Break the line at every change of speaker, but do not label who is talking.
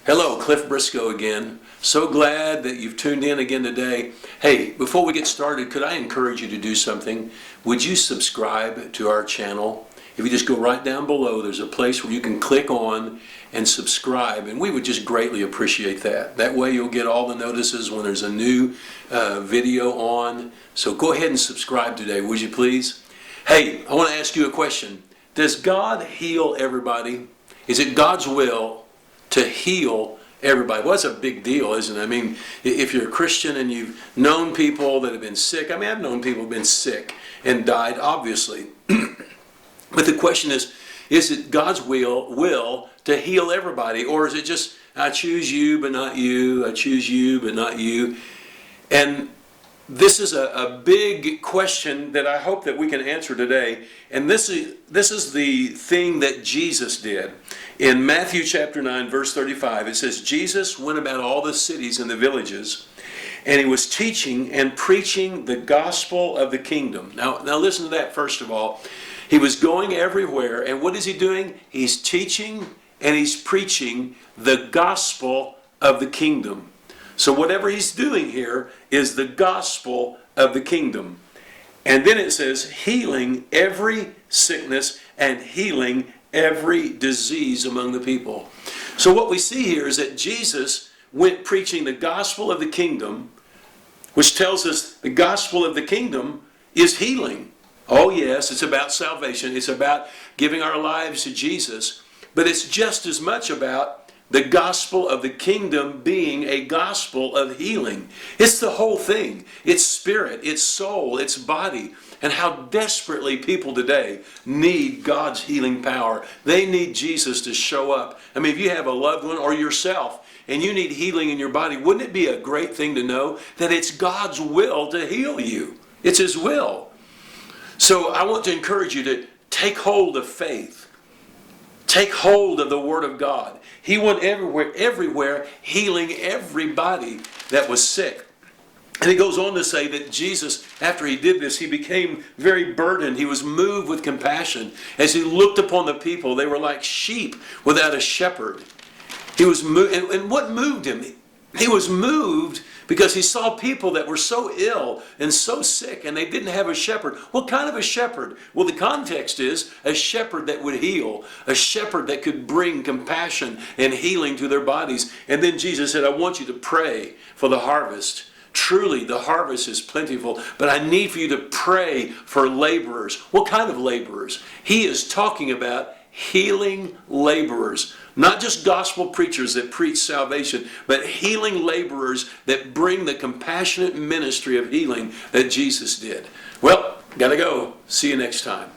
Hello, Cliff Briscoe again. So glad that you've tuned in again today. Hey, before we get started, could I encourage you to do something? Would you subscribe to our channel? If you just go right down below, there's a place where you can click on and subscribe, and we would just greatly appreciate that. That way you'll get all the notices when there's a new video on. So go ahead and subscribe today, would you please? Hey, I want to ask you a question. Does God heal everybody? Is it God's will to heal everybody? Well, that's a big deal, isn't it? I mean, if you're a Christian and you've known people that have been sick, I mean, I've known people who have been sick and died, obviously. But the question is it God's will to heal everybody? Or is it just, I choose you, but not you, I choose you, but not you? And this is a big question that I hope that we can answer today. And this is the thing that Jesus did. In Matthew chapter 9, verse 35, it says, Jesus went about all the cities and the villages, and he was teaching and preaching the gospel of the kingdom. Now listen to that first of all. He was going everywhere, and what is he doing? He's teaching and he's preaching the gospel of the kingdom. So whatever he's doing here is the gospel of the kingdom. And then it says, healing every sickness and healing every disease among the people. So what we see here is that Jesus went preaching the gospel of the kingdom, which tells us the gospel of the kingdom is healing. Oh yes, it's about salvation. It's about giving our lives to Jesus. But it's just as much about the gospel of the kingdom being a gospel of healing. It's the whole thing. It's spirit, it's soul, it's body. And how desperately people today need God's healing power. They need Jesus to show up. I mean, if you have a loved one or yourself and you need healing in your body, wouldn't it be a great thing to know that it's God's will to heal you? It's His will. So I want to encourage you to take hold of faith. Take hold of the Word of God. He went everywhere, healing everybody that was sick. And he goes on to say that Jesus, after he did this, he became very burdened. He was moved with compassion. As he looked upon the people, they were like sheep without a shepherd. He was moved, and what moved him? He was moved because he saw people that were so ill and so sick, and they didn't have a shepherd. What kind of a shepherd? Well, the context is a shepherd that would heal, a shepherd that could bring compassion and healing to their bodies. And then Jesus said, I want you to pray for the harvest. Truly, the harvest is plentiful, but I need for you to pray for laborers. What kind of laborers? He is talking about healing laborers. Not just gospel preachers that preach salvation, but healing laborers that bring the compassionate ministry of healing that Jesus did. Well, gotta go. See you next time.